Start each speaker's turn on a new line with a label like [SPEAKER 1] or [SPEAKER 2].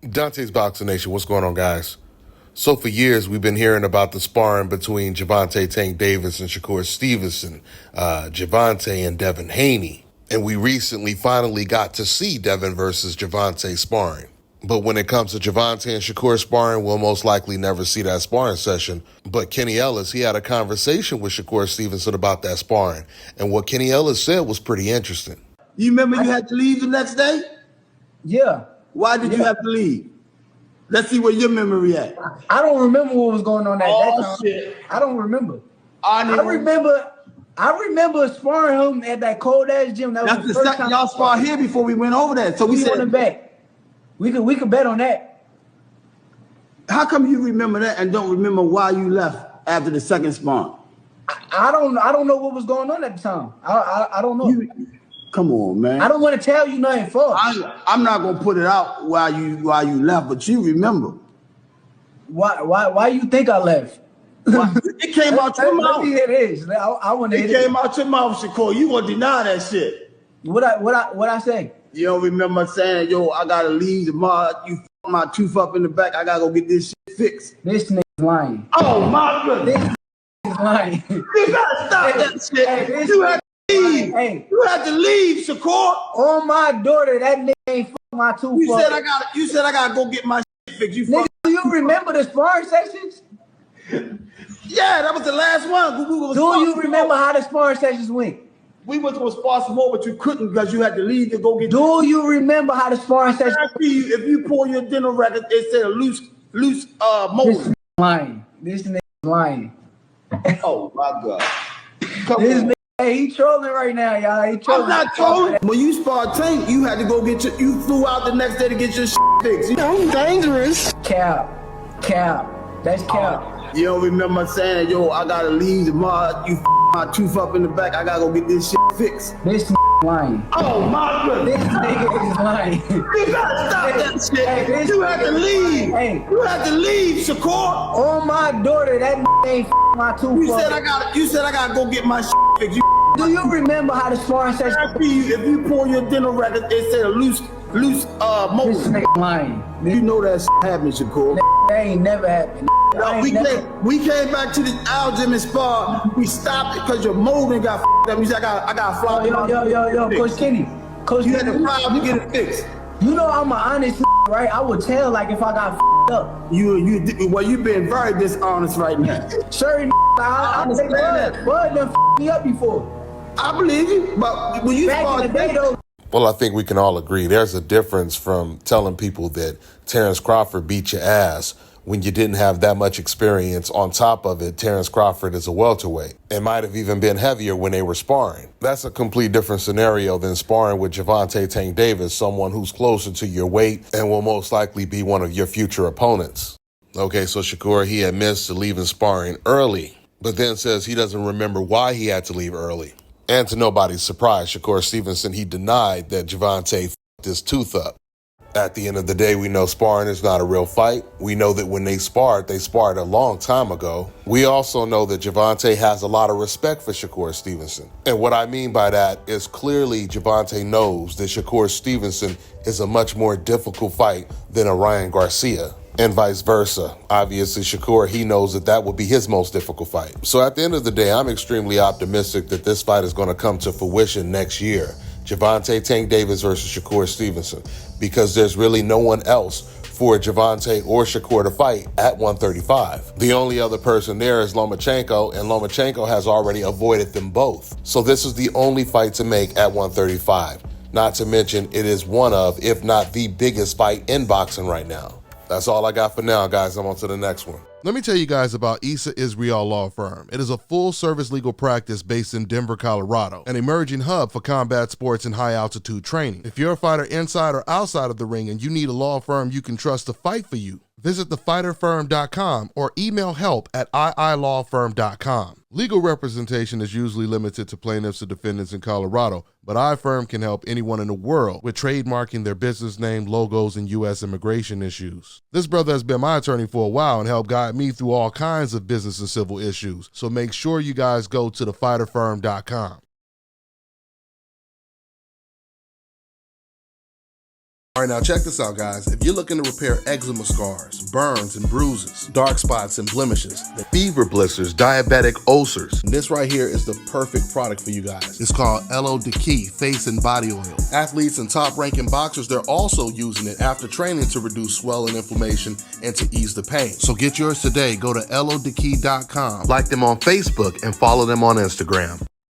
[SPEAKER 1] Dante's Boxing Nation, what's going on, guys? So for years, we've been hearing about the sparring between Gervonta Tank Davis and Shakur Stevenson, Gervonta and Devin Haney. And we recently finally got to see Devin versus Gervonta sparring. But when it comes to Gervonta and Shakur sparring, we'll most likely never see that sparring session. But Kenny Ellis, he had a conversation with Shakur Stevenson about that sparring. And what Kenny Ellis said was pretty interesting.
[SPEAKER 2] You remember you had to leave the next day?
[SPEAKER 3] Yeah.
[SPEAKER 2] Why did you have to leave? Let's see where your memory at.
[SPEAKER 3] I don't remember what was going on that time.
[SPEAKER 2] Shit.
[SPEAKER 3] I don't remember. I remember sparring him at that cold ass gym.
[SPEAKER 2] That's the second time y'all sparred here before we went over that. So we said
[SPEAKER 3] him back. We could bet on that.
[SPEAKER 2] How come you remember that and don't remember why you left after the second sparring?
[SPEAKER 3] I don't know what was going on at the time. I don't know.
[SPEAKER 2] Come on, man.
[SPEAKER 3] I don't want to tell you nothing false.
[SPEAKER 2] I'm not gonna put it out while you left, but you remember.
[SPEAKER 3] Why you think I left?
[SPEAKER 2] It came out your mouth.
[SPEAKER 3] Let me hear this. I want to hear
[SPEAKER 2] it. It came out your mouth, Shakur. You gonna deny that shit?
[SPEAKER 3] What I say?
[SPEAKER 2] You don't remember saying, "Yo, I gotta leave tomorrow. You f my tooth up in the back. I gotta go get this shit fixed."
[SPEAKER 3] This nigga's lying.
[SPEAKER 2] Oh my goodness.
[SPEAKER 3] This nigga's lying.
[SPEAKER 2] You gotta stop that shit. You have to leave.
[SPEAKER 3] Hey,
[SPEAKER 2] you have to leave, Shakur.
[SPEAKER 3] On my daughter, that nigga ain't fuck my tooth.
[SPEAKER 2] You said I gotta go get my shit fixed. You
[SPEAKER 3] nigga, do you remember the sparring sessions?
[SPEAKER 2] Yeah, that was the last one.
[SPEAKER 3] Do you remember how the sparring sessions went?
[SPEAKER 2] We was gonna spar some more, but you couldn't because you had to leave to go get.
[SPEAKER 3] Do you remember how the sparring sessions?
[SPEAKER 2] If you pull your dental record, it said a loose molar.
[SPEAKER 3] This lying. This nigga lying.
[SPEAKER 2] Oh my God.
[SPEAKER 3] This nigga, hey, he trolling right now, y'all. He trolling.
[SPEAKER 2] I'm not trolling. When you sparred Tank, you had to go get you flew out the next day to get your shit fixed. You know, dangerous.
[SPEAKER 3] Cap. That's cap.
[SPEAKER 2] You don't remember saying, "Yo, I gotta leave tomorrow. You f my tooth up in the back. I gotta go get this shit fixed."
[SPEAKER 3] This lying.
[SPEAKER 2] Oh my goodness.
[SPEAKER 3] This nigga is lying.
[SPEAKER 2] You gotta stop that shit. You have to leave.
[SPEAKER 3] Hey, you
[SPEAKER 2] have to leave, Shakur.
[SPEAKER 3] On my daughter, that ain't my tooth.
[SPEAKER 2] You said I gotta go get my shit fixed.
[SPEAKER 3] Do you remember how the sparring session?
[SPEAKER 2] If you pull your dental record, it said a loose molar.
[SPEAKER 3] This nigga lying.
[SPEAKER 2] You know that shit happened, Shakur.
[SPEAKER 3] That ain't never happened.
[SPEAKER 2] No, we came back to the Al Gym and Spa. We stopped it because your molding got f***ed up. You said I got fly.
[SPEAKER 3] Yo, Coach Kenny.
[SPEAKER 2] You had to fly to get it fixed.
[SPEAKER 3] You know I'm an honest right? I would tell like if I got f***ed up.
[SPEAKER 2] You've been very dishonest right now.
[SPEAKER 3] Sure, I understand that. Bud done f***ed me up before.
[SPEAKER 2] I believe you, but when you
[SPEAKER 3] back in the day though.
[SPEAKER 1] Well, I think we can all agree there's a difference from telling people that Terrence Crawford beat your ass when you didn't have that much experience. On top of it, Terrence Crawford is a welterweight and might have even been heavier when they were sparring. That's a complete different scenario than sparring with Gervonta Tank Davis, someone who's closer to your weight and will most likely be one of your future opponents. Okay, so Shakur, he admits to leaving sparring early, but then says he doesn't remember why he had to leave early. And to nobody's surprise, Shakur Stevenson, he denied that Gervonta f***ed his tooth up. At the end of the day, we know sparring is not a real fight. We know that when they sparred a long time ago. We also know that Gervonta has a lot of respect for Shakur Stevenson. And what I mean by that is clearly Gervonta knows that Shakur Stevenson is a much more difficult fight than a Ryan Garcia. And vice versa. Obviously, Shakur, he knows that would be his most difficult fight. So at the end of the day, I'm extremely optimistic that this fight is going to come to fruition next year. Gervonta Tank Davis versus Shakur Stevenson, because there's really no one else for Gervonta or Shakur to fight at 135. The only other person there is Lomachenko, and Lomachenko has already avoided them both. So this is the only fight to make at 135. Not to mention, it is one of, if not the biggest fight in boxing right now. That's all I got for now, guys. I'm on to the next one.
[SPEAKER 4] Let me tell you guys about Issa Israel Law Firm. It is a full-service legal practice based in Denver, Colorado, an emerging hub for combat sports and high-altitude training. If you're a fighter inside or outside of the ring and you need a law firm you can trust to fight for you, visit thefighterfirm.com or email help@iilawfirm.com. Legal representation is usually limited to plaintiffs or defendants in Colorado, but iFirm can help anyone in the world with trademarking their business name, logos, and U.S. immigration issues. This brother has been my attorney for a while and helped guide me through all kinds of business and civil issues, so make sure you guys go to thefighterfirm.com. All right, now check this out, guys. If you're looking to repair eczema scars, burns and bruises, dark spots and blemishes, fever blisters, diabetic ulcers, this right here is the perfect product for you guys. It's called Elo Diki Face and Body Oil. Athletes and top-ranking boxers, they're also using it after training to reduce swelling, inflammation, and to ease the pain. So get yours today. Go to elodiki.com, like them on Facebook, and follow them on Instagram.